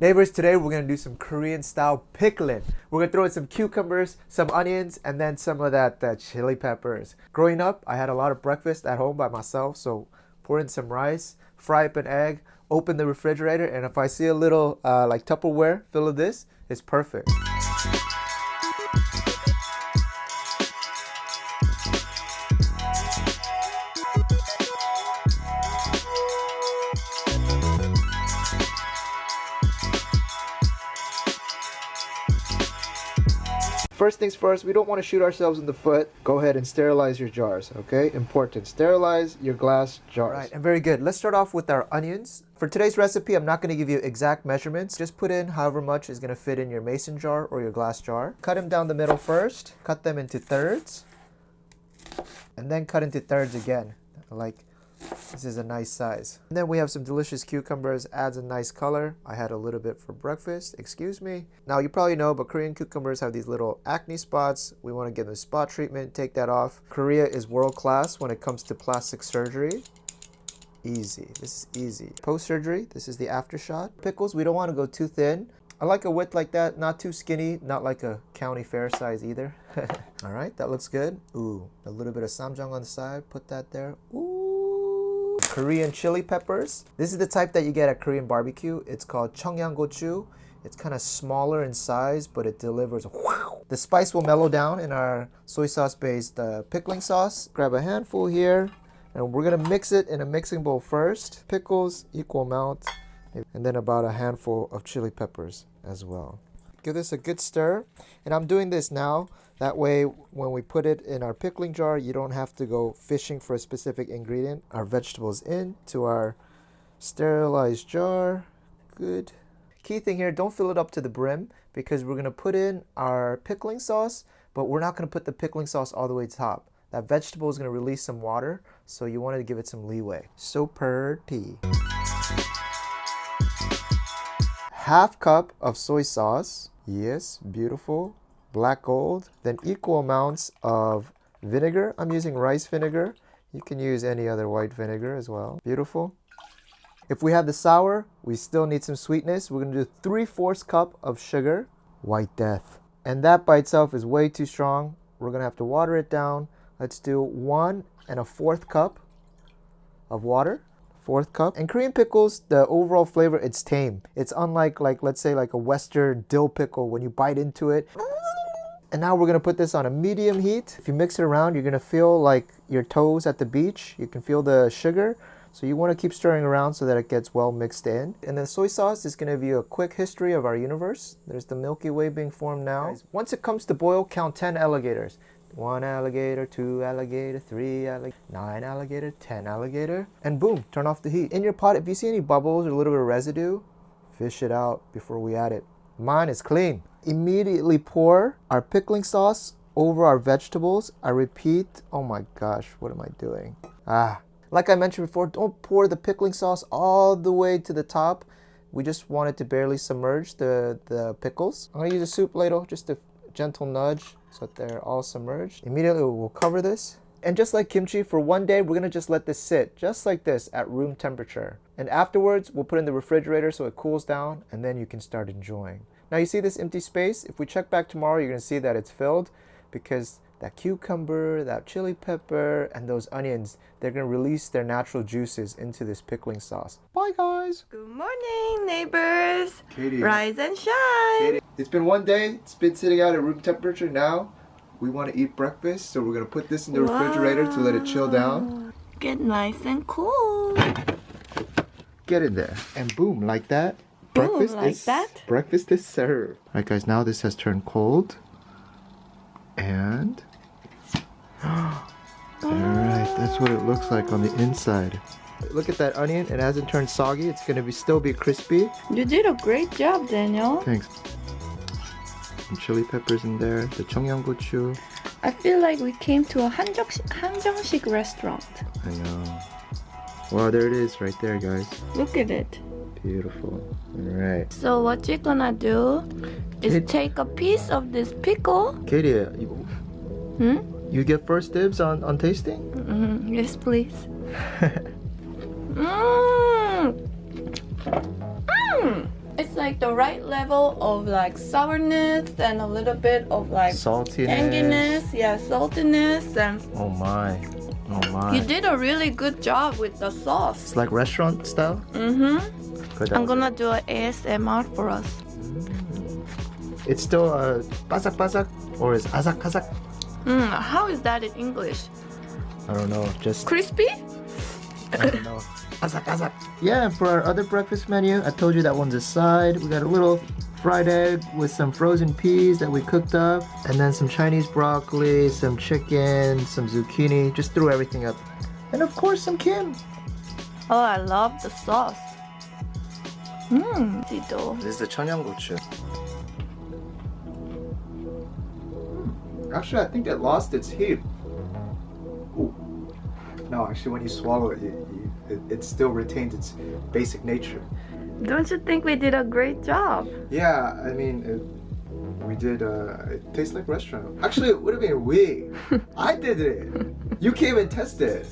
Neighbors, today we're gonna do some Korean style pickling. We're gonna throw in some cucumbers, some onions, and then some of that chili peppers. Growing up, I had a lot of breakfast at home by myself, so pour in some rice, fry up an egg, open the refrigerator, and if I see a little like Tupperware full of this, it's perfect. First things first, we don't want to shoot ourselves in the foot. Go ahead and sterilize your jars, okay? Important. Sterilize your glass jars. Right, and very good. Let's start off with our onions. For today's recipe, I'm not going to give you exact measurements. Just put in however much is going to fit in your mason jar or your glass jar. Cut them down the middle first. Cut them into thirds. And then cut into thirds again. Like, this is a nice size. And then we have some delicious cucumbers, adds a nice color. I had a little bit for breakfast, excuse me. Now you probably know, but Korean cucumbers have these little acne spots. We want to give them spot treatment, take that off. Korea is world class when it comes to plastic surgery. Easy, this is easy. Post-surgery, this is the after shot. Pickles, we don't want to go too thin. I like a width like that, not too skinny, not like a county fair size either. All right, that looks good. Ooh, a little bit of samjang on the side, put that there. Ooh. Korean chili peppers. This is the type that you get at Korean barbecue. It's called 청양고추. It's kind of smaller in size, but it delivers. Wow. The spice will mellow down in our soy sauce based pickling sauce. Grab a handful here, and we're gonna mix it in a mixing bowl first. Pickles, equal amount, and then about a handful of chili peppers as well. Give this a good stir, and I'm doing this now. That way, when we put it in our pickling jar, you don't have to go fishing for a specific ingredient. Our vegetables into our sterilized jar. Good. Key thing here, don't fill it up to the brim because we're gonna put in our pickling sauce, but we're not gonna put the pickling sauce all the way to top. That vegetable is gonna release some water, so you want to give it some leeway. So pretty. Half cup of soy sauce. Yes, beautiful. Black gold. Then equal amounts of vinegar. I'm using rice vinegar. You can use any other white vinegar as well. Beautiful. If we have the sour, we still need some sweetness. We're going to do 3/4 cup of sugar. White death. And that by itself is way too strong. We're going to have to water it down. Let's do 1 1/4 cup of water. 1/4 cup. And Korean pickles, the overall flavor, it's tame. It's unlike, let's say, like a Western dill pickle when you bite into it. And now we're gonna put this on a medium heat. If you mix it around, you're gonna feel like your toes at the beach. You can feel the sugar. So you wanna keep stirring around so that it gets well mixed in. And then soy sauce is gonna give you a quick history of our universe. There's the Milky Way being formed now. Once it comes to boil, count 10 alligators. 1 alligator, 2 alligator, 3 alligator, 9 alligator, 10 alligator. And boom, turn off the heat. In your pot, if you see any bubbles or a little bit of residue, fish it out before we add it. Mine is clean. Immediately pour our pickling sauce over our vegetables. I repeat, oh my gosh, what am I doing? Like I mentioned before, don't pour the pickling sauce all the way to the top. We just want it to barely submerge the pickles. I'm gonna use a soup ladle, just a gentle nudge so that they're all submerged. Immediately we'll cover this. And just like kimchi, for 1 day, we're gonna just let this sit just like this at room temperature. And afterwards, we'll put it in the refrigerator so it cools down, and then you can start enjoying. Now you see this empty space? If we check back tomorrow, you're gonna see that it's filled because that cucumber, that chili pepper, and those onions, they're gonna release their natural juices into this pickling sauce. Bye guys! Good morning, neighbors! Katie. Rise and shine! Katie. It's been 1 day, it's been sitting out at room temperature. Now we wanna eat breakfast, so we're gonna put this in the refrigerator to let it chill down. Get nice and cool! Get in there. And boom, like that. Boom, like that. Breakfast is served. Alright guys, now this has turned cold. And alright, that's what it looks like on the inside. Look at that onion, it hasn't turned soggy, it's gonna still be crispy. You did a great job, Daniel. Thanks. Some chili peppers in there, the 청양고추. I feel like we came to a 한정식 restaurant. I know. Wow, there it is right there guys. Look at it. Beautiful. Alright. So what you're gonna do is take a piece of this pickle. Katie, you get first dibs on tasting? Yes, please. It's like the right level of like sourness and a little bit of like Saltiness. tanginess, yeah, saltiness, and Oh my. Oh my. you did a really good job with the sauce. It's like restaurant style? Good. I'm gonna do an ASMR for us. It's still basak basak or is azak azak? How is that in English? I don't know. Just Crispy? I don't know. Azak azak. Yeah, and for our other breakfast menu, I told you that one's a side. We got a little fried egg with some frozen peas that we cooked up, and then some Chinese broccoli, some chicken, some zucchini. Just threw everything up, and of course some kim. Oh, I love the sauce. Tito. This is the 청양고추. Actually, I think it lost its heat. Ooh. No, actually, when you swallow it, it still retains its basic nature. Don't you think we did a great job? Yeah, I mean, we did. It tastes like restaurant. Actually, it would have been we. I did it. You came and tested.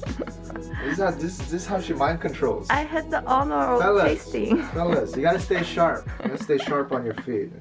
This is how she mind controls. I had the honor of tasting. Fellas, you gotta stay sharp. You gotta stay sharp on your feet.